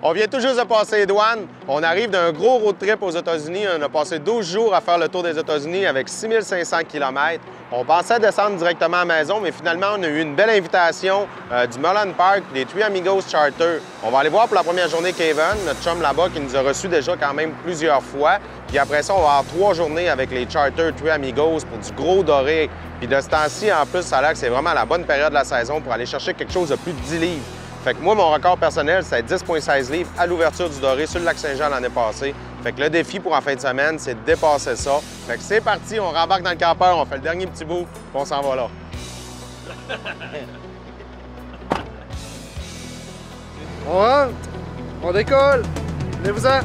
On vient tout juste de passer les douanes. On arrive d'un gros road trip aux États-Unis. On a passé 12 jours à faire le tour des États-Unis avec 6500 km. On pensait descendre directement à la maison, mais finalement, on a eu une belle invitation du Merlin Park, des Three Amigos Charter. On va aller voir pour la première journée Kevin, notre chum là-bas, qui nous a reçus déjà quand même plusieurs fois. Puis après ça, on va avoir 3 journées avec les Charter Three Amigos pour du gros doré. Puis de ce temps-ci, en plus, ça a l'air que c'est vraiment la bonne période de la saison pour aller chercher quelque chose de plus de 10 livres. Fait que moi, mon record personnel, c'est 10,16 livres à l'ouverture du doré sur le lac Saint-Jean l'année passée. Fait que le défi pour en fin de semaine, c'est de dépasser ça. Fait que c'est parti, on rembarque dans le campeur, on fait le dernier petit bout, puis on s'en va là. On rentre, on décolle, venez-vous-en.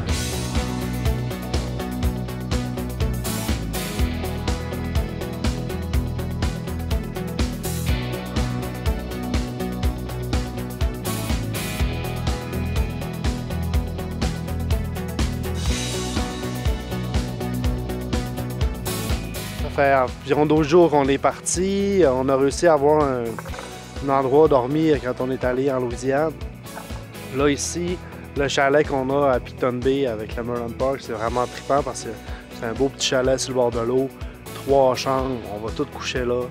Ça fait environ 12 jours qu'on est parti. On a réussi à avoir un endroit où dormir quand on est allé en Louisiane. Là, ici, le chalet qu'on a à Picton Bay avec le Merlin Park, c'est vraiment trippant parce que c'est un beau petit chalet sur le bord de l'eau. 3 chambres, on va tous coucher là.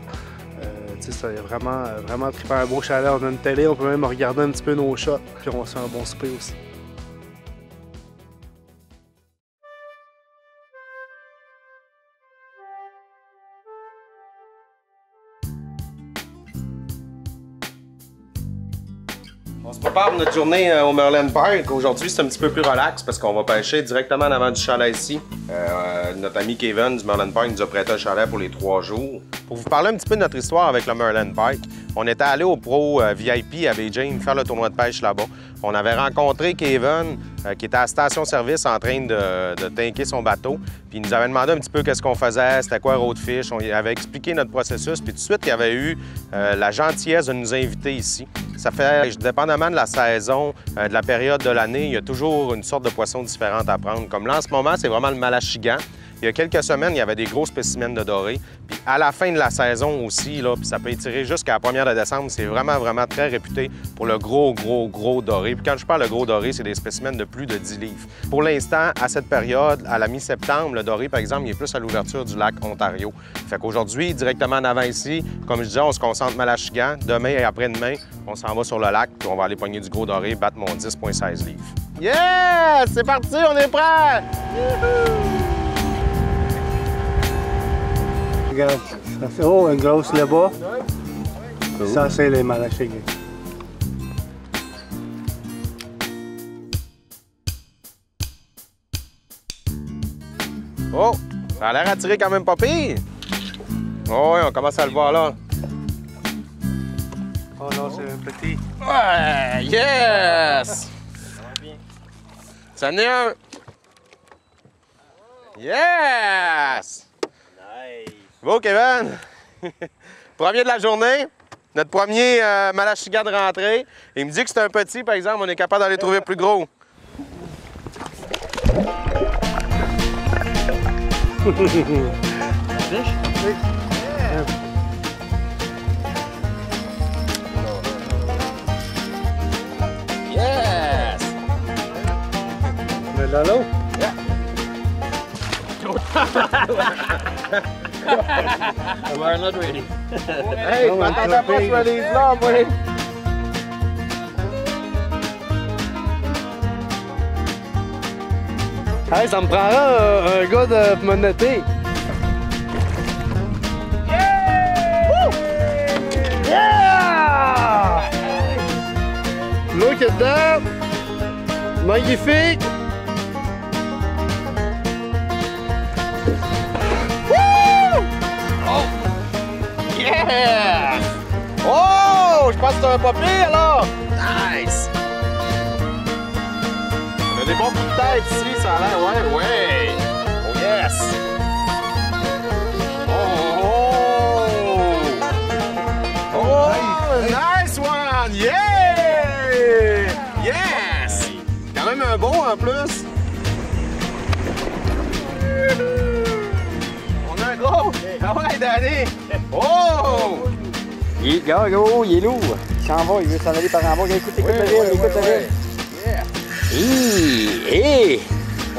C'est vraiment trippant, un beau chalet. On a une télé, on peut même regarder un petit peu nos shots, puis on se fait un bon souper aussi. On se prépare pour notre journée au Merlin Park. Aujourd'hui, c'est un petit peu plus relax parce qu'on va pêcher directement en avant du chalet ici. Notre ami Kevin du Merlin Park nous a prêté un chalet pour les 3 jours. Pour vous parler un petit peu de notre histoire avec le Merlin Park, on était allé au Pro VIP à Bay James faire le tournoi de pêche là-bas. On avait rencontré Kevin qui était à la station-service en train de tanker son bateau. Puis il nous avait demandé un petit peu qu'est-ce qu'on faisait, c'était quoi Roadfish. On lui avait expliqué notre processus. Puis tout de suite, il avait eu la gentillesse de nous inviter ici. Ça fait, dépendamment de la saison, de la période de l'année, il y a toujours une sorte de poisson différente à prendre. Comme là, en ce moment, c'est vraiment le malachigan. Il y a quelques semaines, il y avait des gros spécimens de doré. Puis à la fin de la saison aussi, là, puis ça peut étirer jusqu'à la 1er de décembre, c'est vraiment très réputé pour le gros doré. Puis quand je parle de gros doré, c'est des spécimens de plus de 10 livres. Pour l'instant, à cette période, à la mi-septembre, le doré, par exemple, il est plus à l'ouverture du lac Ontario. Fait qu'aujourd'hui, directement en avant ici, comme je disais, on se concentre malachigan. Demain et après-demain, on s'en va sur le lac, puis on va aller pogner du gros doré, battre mon 10,16 livres. Yeah! C'est parti, on est prêts! Regarde, ça fait une grosse là-bas. Cool. Ça, c'est les malachigas. Oh! Ça a l'air attiré quand même pas pire! Oh oui, on commence à le voir là. Oh non, c'est un petit. Ouais! Yes! Ça en est un! Yes! Beau, Kevin! Premier de la journée, notre premier malachigan de rentrée. Il me dit que c'est un petit, par exemple, on est capable d'en les trouver plus gros. Yes! Mais là, là? We're not ready. Hey, je m'attendais pas sur les là, moi! Hey, ça me prendra un gars de me noter. Yeah! Look at that! Magnifique! Yeah! Oh! Je pense que c'est un pas pire, là! Nice! On a des bons coups de tête ici, ça a l'air, ouais! Oh yes! Oh! Nice one! Yeah! Yes! Quand même un bon en plus! On a un gros! Ah ouais, Danny! Oh! Il est lourd. Il s'en va, il veut s'en aller par en bas. Écoute la ville, écoute la ville. Yeah!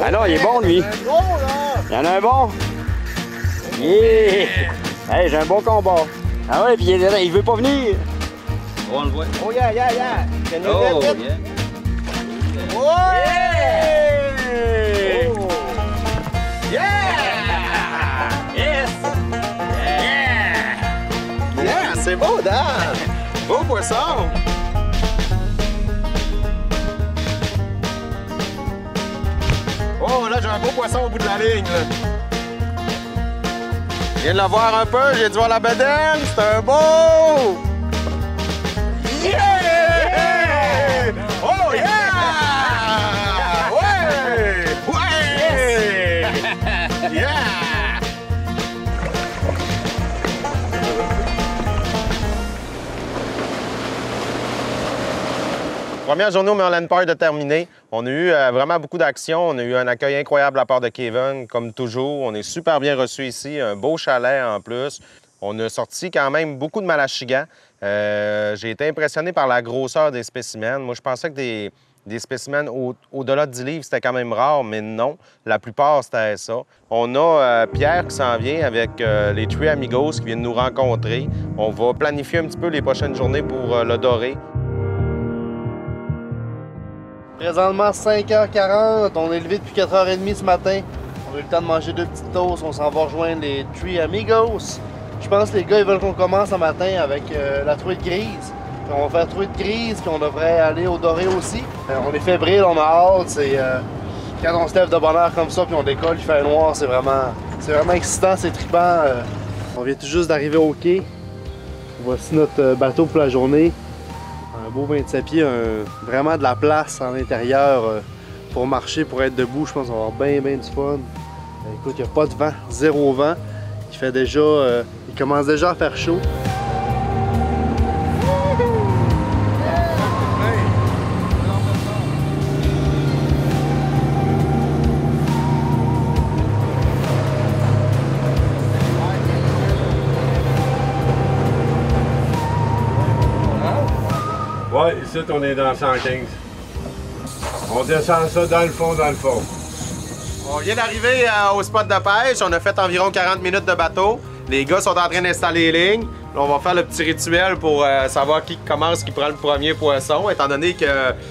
Ah non, il est bon, lui. Il y en a un bon. Hey, j'ai un bon combat. Ah ouais, puis il veut pas venir. On le voit. Oh yeah, yeah, yeah. Can you Oh, get it? yeah. Oh! Yeah! Yes! Yeah! Yeah, c'est beau, Dan! Beau poisson! Oh, là, j'ai un beau poisson au bout de la ligne, là. Je viens de le voir un peu, j'ai dû voir la bedaine, c'est un beau! Yeah! Oh, yeah! Ouais! Ouais! Yeah! Première journée au Merlin Park de terminer. On a eu vraiment beaucoup d'action. On a eu un accueil incroyable de la part de Kevin, comme toujours. On est super bien reçus ici. Un beau chalet en plus. On a sorti quand même beaucoup de malachigan. J'ai été impressionné par la grosseur des spécimens. Moi, je pensais que des spécimens au-delà de 10 livres, c'était quand même rare, mais non. La plupart, c'était ça. On a Pierre qui s'en vient avec les Three Amigos qui viennent nous rencontrer. On va planifier un petit peu les prochaines journées pour le dorer. Présentement, 5h40. On est levé depuis 4h30 ce matin. On a eu le temps de manger 2 petites toasts. On s'en va rejoindre les Three Amigos. Je pense que les gars, ils veulent qu'on commence ce matin avec la truite grise. Puis on va faire truite grise, puis on devrait aller au doré aussi. On est fébrile, on a hâte. C'est quand on se lève de bonne heure comme ça, puis on décolle, il fait noir, c'est vraiment excitant, c'est trippant. On vient tout juste d'arriver au quai. Voici notre bateau pour la journée. Un beau 27 pieds, vraiment de la place à l'intérieur pour marcher, pour être debout. Je pense qu'on va avoir bien du fun. Écoute, il n'y a pas de vent, zéro vent. Il fait déjà, il commence déjà à faire chaud. Ouais, ici, on est dans 115. On descend ça dans le fond, On vient d'arriver au spot de pêche. On a fait environ 40 minutes de bateau. Les gars sont en train d'installer les lignes. Là, on va faire le petit rituel pour savoir qui commence, qui prend le premier poisson. Étant donné que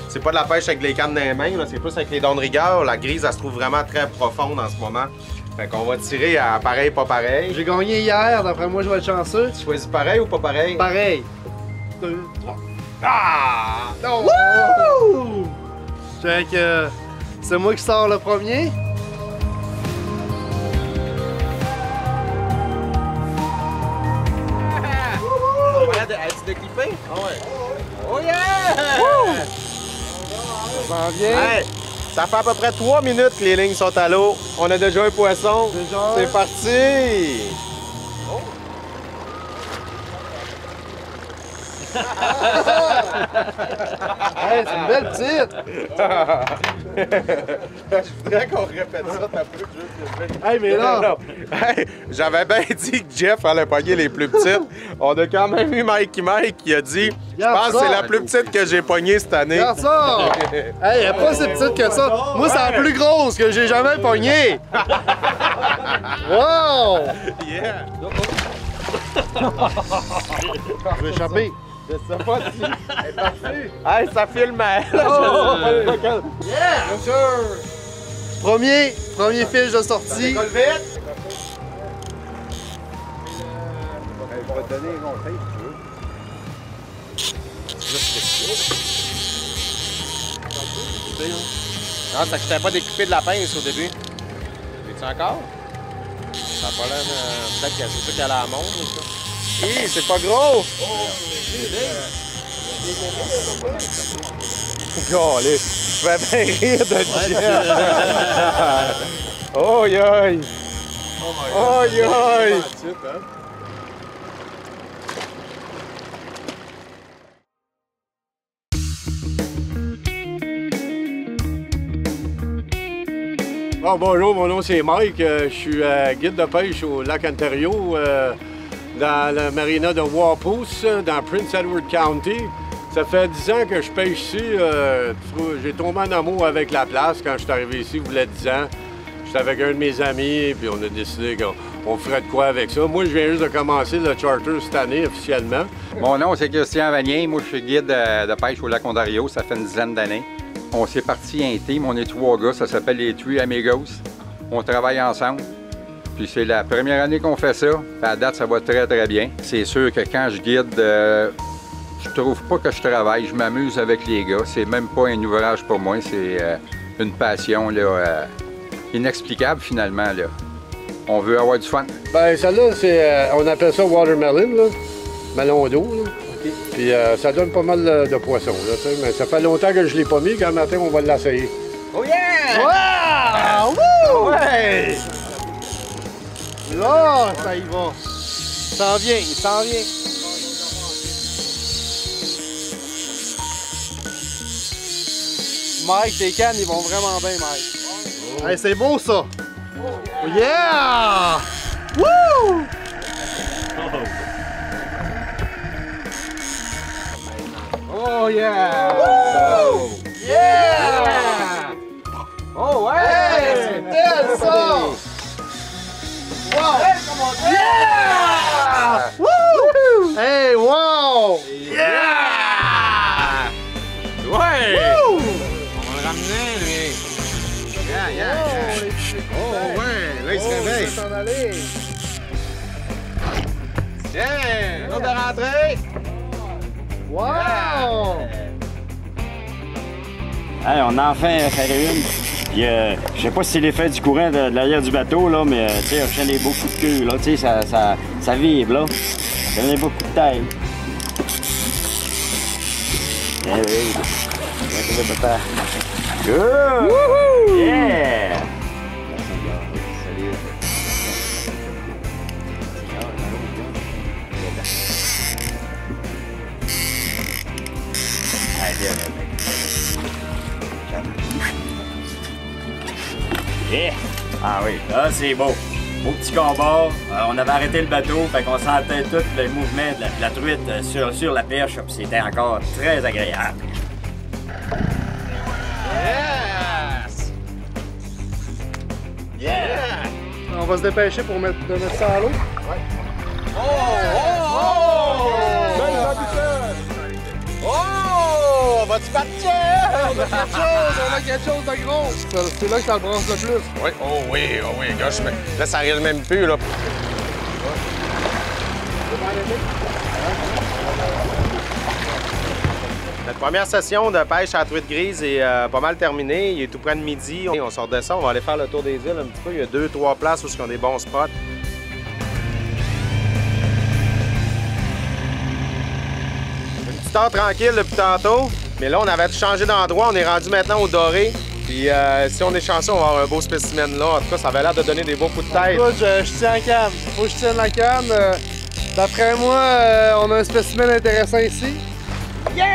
c'est pas de la pêche avec les cannes dans les mains, c'est plus avec les dents de rigueur. La grise, elle se trouve vraiment très profonde en ce moment. Fait qu'on va tirer à pareil, pas pareil. J'ai gagné hier, d'après moi, je vais être chanceux. Tu choisis pareil ou pas pareil? Pareil. 2, 3. Ah! Non! Wouh! Fait que c'est moi qui sors le premier. As-tu déclippé? Ah ouais. Oh yeah! Ça s'en vient. Hey, ça fait à peu près 3 minutes que les lignes sont à l'eau. On a déjà un poisson. Déjà? C'est parti! Hey, c'est une belle petite! Je voudrais qu'on répète ça, t'as plus juste. Hey, mais là! Non. Hey, j'avais bien dit que Jeff allait pogner les plus petites. On a quand même eu Mike qui a dit je pense que c'est la plus petite que j'ai pognée cette année. Regarde ça! Hey, elle est pas si petite que ça! Moi, c'est la plus grosse que j'ai jamais pognée! Wow! Yeah! Je vais échapper! Je sais pas si. Elle est partie. Hey, ça filme! Oh! Yeah! Bien sûr! Premier fiche de sortie. Décolle vite! Je vais te donner un conseil si tu veux. Non, ça que je t'avais pas découpé de la pince au début. Es-tu encore? Ça a pas l'air de... Peut-être que c'est ça qu'elle a à la montre ou ça. Hé, c'est pas gros! Golé! Je vais bien rire de Jeff! Aïe aïe! Aïe aïe! Bon, bonjour, mon nom c'est Mike. Je suis guide de pêche au lac Ontario, dans la marina de Wapoos, dans Prince Edward County. Ça fait 10 ans que je pêche ici. J'ai tombé en amour avec la place quand je suis arrivé ici, il y a 10 ans. J'étais avec un de mes amis, puis on a décidé qu'on ferait de quoi avec ça. Moi, je viens juste de commencer le charter cette année, officiellement. Mon nom, c'est Christian Vanier. Moi, je suis guide de pêche au lac Ontario. Ça fait une dizaine d'années. On s'est parti un team. On est 3 gars. Ça s'appelle les Three Amigos. On travaille ensemble. Puis c'est la première année qu'on fait ça. À date, ça va très, très bien. C'est sûr que quand je guide, je trouve pas que je travaille. Je m'amuse avec les gars. C'est même pas un ouvrage pour moi. C'est une passion là, inexplicable, finalement. Là. On veut avoir du fun. Bien, celle-là, on appelle ça watermelon, là. Melon d'eau. Okay. Puis ça donne pas mal de poissons. Là, mais ça fait longtemps que je l'ai pas mis. Quand matin, on va l'essayer. Oh yeah! Wow! Woo! Ouais! Là, ça y va. Il s'en vient, il s'en vient. Mike, tes cannes, ils vont vraiment bien, Mike. Hey, c'est beau, ça! Oh yeah! Woo! Oh yeah! Woo! Yeah! Oh ouais! Hey, c'est belle, ça! Wow! Yeah! Woo! Hey, wow! Yeah! Ouais! Woo! On va le ramener, lui. Yeah. Oh ouais, là il se réveille. S'en aller. Tiens, l'autre de rentrer. Wow! Hey, on a enfin fait une. Puis, je sais pas si c'est l'effet du courant de l'arrière du bateau, là, mais tu sais, on fait des beaux coups de queue, là, tu sais, ça vibre, là. Ça fait des beaux coups de taille. Eh oui. Bien trouvé, papa. Good! Wouhou! Yeah! Yeah. Ah oui, là c'est beau. Beau petit combat. On avait arrêté le bateau, fait qu'on sentait tout le mouvement de la truite sur la perche, puis c'était encore très agréable. Yes! Yeah! On va se dépêcher pour mettre ça à l'eau. Ouais. Oh! Oh! Va-tu partir? On a quelque chose de gros! C'est là que ça le brasse le plus. Oui, oh oui, gauche, mais là, ça arrive même plus, là. Notre première session de pêche à la truite grise est pas mal terminée. Il est tout près de midi. On sort de ça, on va aller faire le tour des îles un petit peu. Il y a 2-3 places où il y a des bons spots. Une petite heure tranquille depuis tantôt. Mais là, on avait changé d'endroit. On est rendu maintenant au doré. Puis si on est chanceux, on va avoir un beau spécimen là. En tout cas, ça avait l'air de donner des beaux coups de tête. Écoute, je tiens la canne. Faut que je tienne la canne. D'après moi, on a un spécimen intéressant ici. Yeah!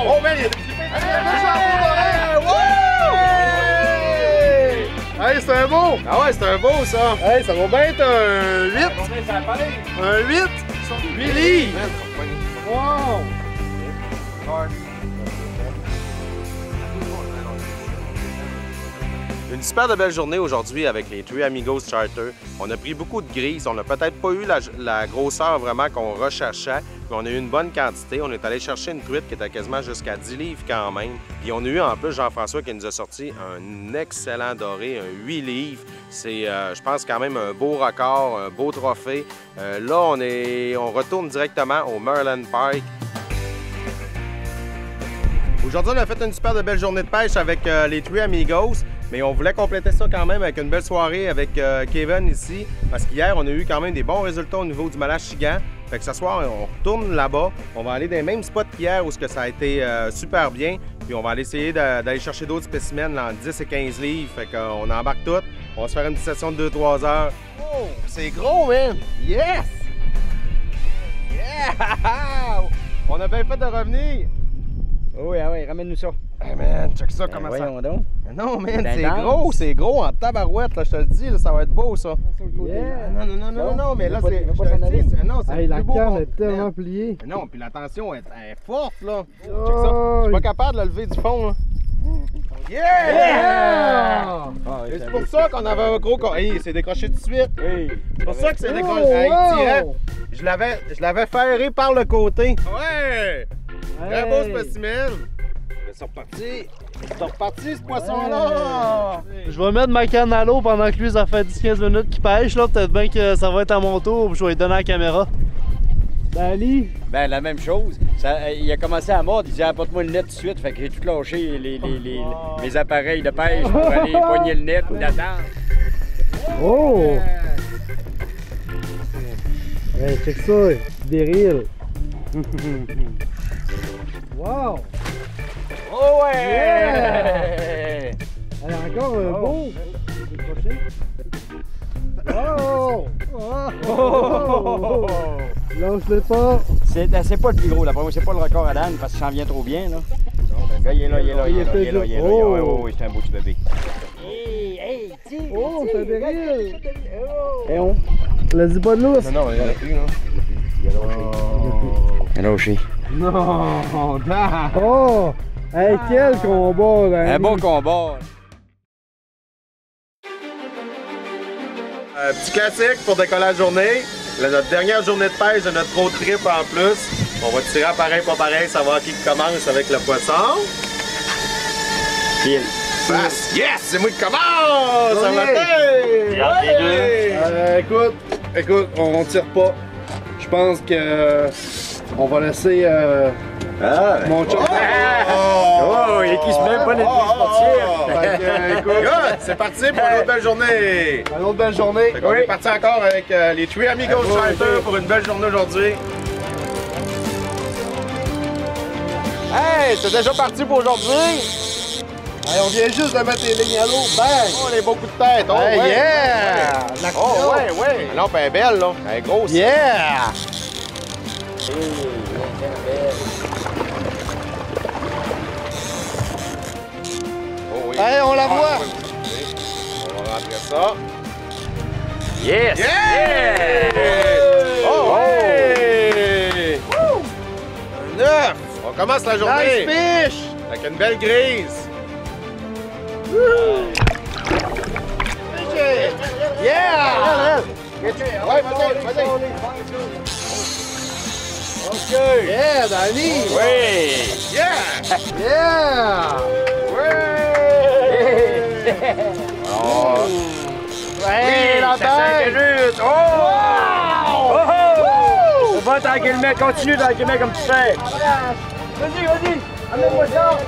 Oh, man, il y a des Hey, c'est un beau! Ah ouais, c'est un beau, ça! Hey, ça va bien être un 8! Un 8! 8 livres! Wow! Une super de belle journée aujourd'hui avec les Three Amigos Charter. On a pris beaucoup de grises. On n'a peut-être pas eu la grosseur vraiment qu'on recherchait, mais on a eu une bonne quantité. On est allé chercher une truite qui était quasiment jusqu'à 10 livres quand même. Puis on a eu en plus Jean-François qui nous a sorti un excellent doré, un 8 livres. C'est, je pense, quand même un beau record, un beau trophée. Là, on retourne directement au Merlin Pike. Aujourd'hui, on a fait une super de belle journée de pêche avec les Three Amigos, mais on voulait compléter ça quand même avec une belle soirée avec Kevin ici, parce qu'hier, on a eu quand même des bons résultats au niveau du Malachigan. Fait que ce soir, on retourne là-bas. On va aller dans les mêmes spots qu'hier où ça a été super bien, puis on va aller essayer d'aller chercher d'autres spécimens là, entre 10 et 15 livres. Fait qu'on embarque tout. On va se faire une petite session de 2-3 heures. Oh, c'est gros, man! Yes! Yeah! On a bien fait de revenir! Oui, ah oui, ramène-nous ça. Hey man, check ça, comment ça... Voyons donc. Non, man, Intense. c'est gros en tabarouette, là, je te le dis, là, ça va être beau, ça. Yeah. Non, mais là, c'est... pas s'en aller. Non, c'est Hey, la plus beau canne qu'on- est tellement pliée. Mais non, puis la tension elle est forte, là. Check ça. Oh, Je suis pas capable de le lever du fond, là. Yeah! yeah! Et c'est pour ça qu'on avait un gros... Hey, c'est décroché tout de suite. Oui. C'est pour ça que c'est décroché. Oh, Hey, il tirait. wow! Je l'avais ferré par le côté. Ouais! Très beau Hey. spécimen. Mais c'est reparti. C'est reparti, ce poisson-là. Je vais mettre ma canne à l'eau pendant que lui, ça fait 10-15 minutes qu'il pêche. Là. Peut-être bien que ça va être à mon tour. Je vais lui donner la caméra. Dali? Ben, la même chose. Il a commencé à mordre, il dit apporte-moi le net tout de suite. Fait que j'ai tout lâché mes appareils de pêche pour aller pogner le net et d'attendre. Oh! Hey, check ça, déril. Wow! Oh ouais! Yeah! Elle a encore un beau. Décroché. Oh! Oh! Lâche-le pas. C'est pas le plus gros, là. Pour moi, c'est pas le record à Dan parce que ça en vient trop bien, là. Là, il est là, il est là, il est là, il est là, il est là. Oh. Oui, c'est un beau petit bébé. Hey, tiens! Oh, c'est déril. Et on? Le dis pas de lousse. Non, il y en a plus, là. Il a lâché. Non, Dan. Oh! Hey, quel combat, Dani. Un bon combat. Petit classique pour décoller la journée. Notre dernière journée de pêche de notre road trip en plus. On va tirer à pareil, pas pareil, savoir qui commence avec le poisson. Pile. Passe. Yes! C'est moi qui commence! Ça va Écoute, on tire pas. Je pense que on va laisser mon chum. Oh, il est qui se met pas notre sportive. Good! C'est parti pour une autre belle journée! Une autre belle journée. Fait qu'on est parti encore avec les Three Amigos Charter pour une belle journée aujourd'hui. Hey! C'est déjà parti pour aujourd'hui! Hey, on vient juste de mettre les lignes à l'eau. Bang! Oh, les beaux coups de tête! Oh, Hey, ouais! yeah! L'action. Oh, ouais! La lampe est belle, là. Elle est grosse. Yeah! Oh, oui. Hey, on la voit! oui. On va rentrer ça. Yes! Yeah! Oh, ouais! Un 9! On commence la journée Nice fish! avec une belle grise. Yeah! Ouais, vas-y! OK! Yeah, Dani! Oui! Yeah! Yeah! Oh! Hey, la tête! minutes! Oh! Oh! Va tranquillement, continue tranquillement comme tu fais. Vas-y! Amène-moi ça!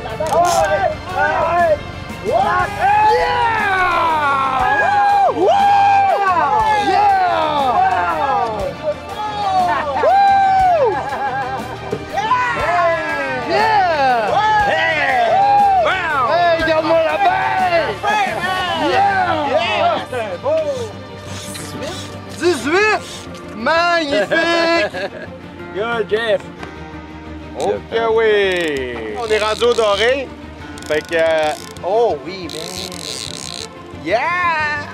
Hey, garde-moi la balle! 18! Magnifique! Good, Jeff! Ok, oui! On est rendu au doré. Fait que. Oh oui, man! Yeah!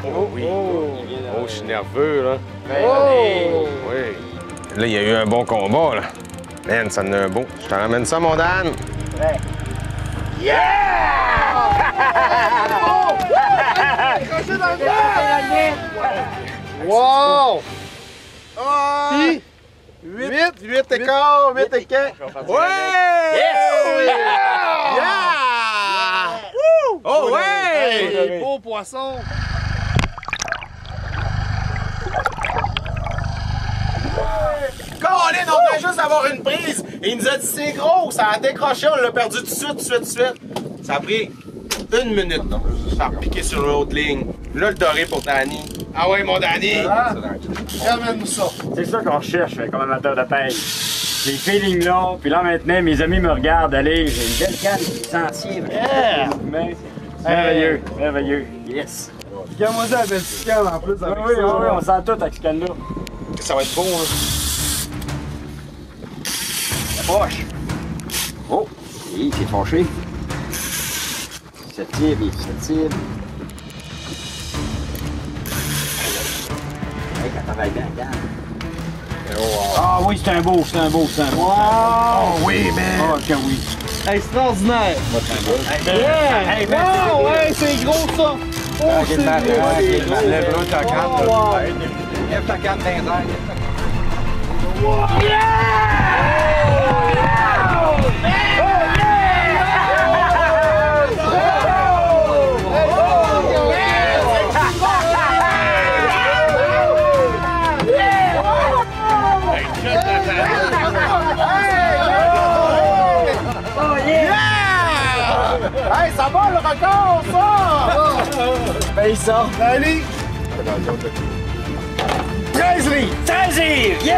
Oh oui! Oh, je suis nerveux, là. Oh! Oui. Là, il y a eu un bon combat, là. Man, ça en a un beau. Je te ramène ça, mon Dan. Wow! Ah! 8 écarts, 8 écarts. Ouais! Yes! Yeah! Oh, ouais! Hey, beau poisson! Colin, on devait juste avoir une prise. Et il nous a dit c'est gros, ça a décroché, on l'a perdu tout de suite. Ça a pris 1 minute, donc. Ça a piqué sur l'autre ligne. Là, le doré pour Danny. Ah ouais, mon Danny! Ramène-nous ça! C'est ça qu'on recherche comme amateur de pêche. Ces feelings-là, puis là maintenant, mes amis me regardent aller, j'ai une belle canne qui s'en tient vraiment. Merveilleux, merveilleux, yes! Regarde-moi ça, la belle petite canne en plus avec Oui, ça. on sent tout avec ce canne-là. Ça va être bon, hein? La poche! Oh, il s'est fâché. se tire, il se tire. Hey, ça travaille bien, regarde. Ah oui, c'est un beau. Wow! Oui, man! Ah, que oui. Extraordinaire! Yeah! Hey, Wow! Ouais, c'est gros ça! Oh, c'est gros! Lève-le ta canne. Oh, wow. Lève ta canne dans les airs. Hey, ça va le record, ça! Paye ça. Allez! 13 livres! 13 livres! Yes!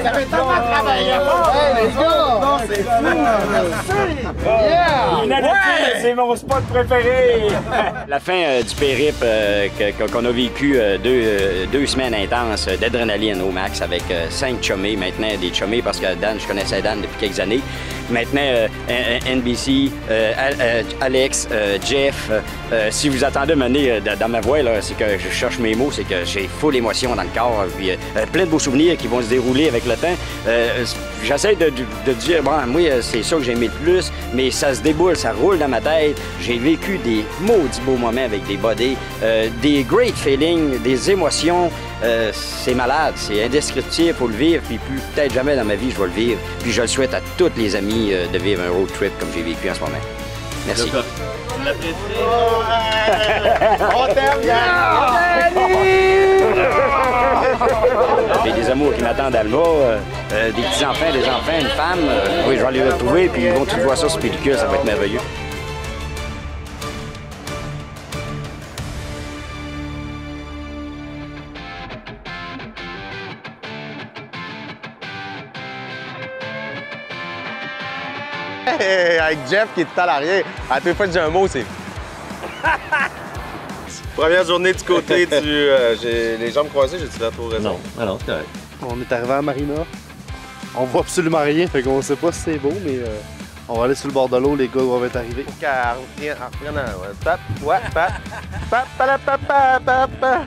Ça fait tellement de travail! Hey, les gars! C'est fou! Yeah! C'est mon spot préféré! La fin du périple qu'on a vécu 2 semaines intenses d'adrénaline au max avec 5 chummés, maintenant des chummés parce que Dan, je connaissais Dan depuis quelques années. Maintenant, NBC, Alex, Jeff, si vous attendez mener dans ma voix, c'est que je cherche mes mots, c'est que j'ai full émotion dans le corps, puis plein de beaux souvenirs qui vont se dérouler avec le temps. J'essaie de dire, bon, moi, c'est ça que j'ai aimé le plus, mais ça se déboule, ça roule dans ma tête. J'ai vécu des maudits beaux moments avec des bodies, des great feelings, des émotions. C'est malade, c'est indescriptible, faut le vivre, puis peut-être jamais dans ma vie je vais le vivre. Puis je le souhaite à tous les amis de vivre un road trip comme j'ai vécu en ce moment. Merci. On t'aime bien! J'ai des amours qui m'attendent à Alma, des petits-enfants, des enfants, une femme. Oui, je vais les retrouver, puis ils vont tous voir ça sur pellicule, ça va être merveilleux. Hey, avec Jeff qui est tout à l'arrière. À toutes les fois que j'ai un mot, c'est. Première journée du côté du. J'ai les jambes croisées, j'ai-tu la trop raison? Non, non, c'est correct. On est arrivé à Marina. On voit absolument rien, fait qu'on sait pas si c'est beau, mais on va aller sur le bord de l'eau, les gars doivent être arrivés. Car, ouais. Tap, ouais, pap, pap, pap, pap, pap, pap.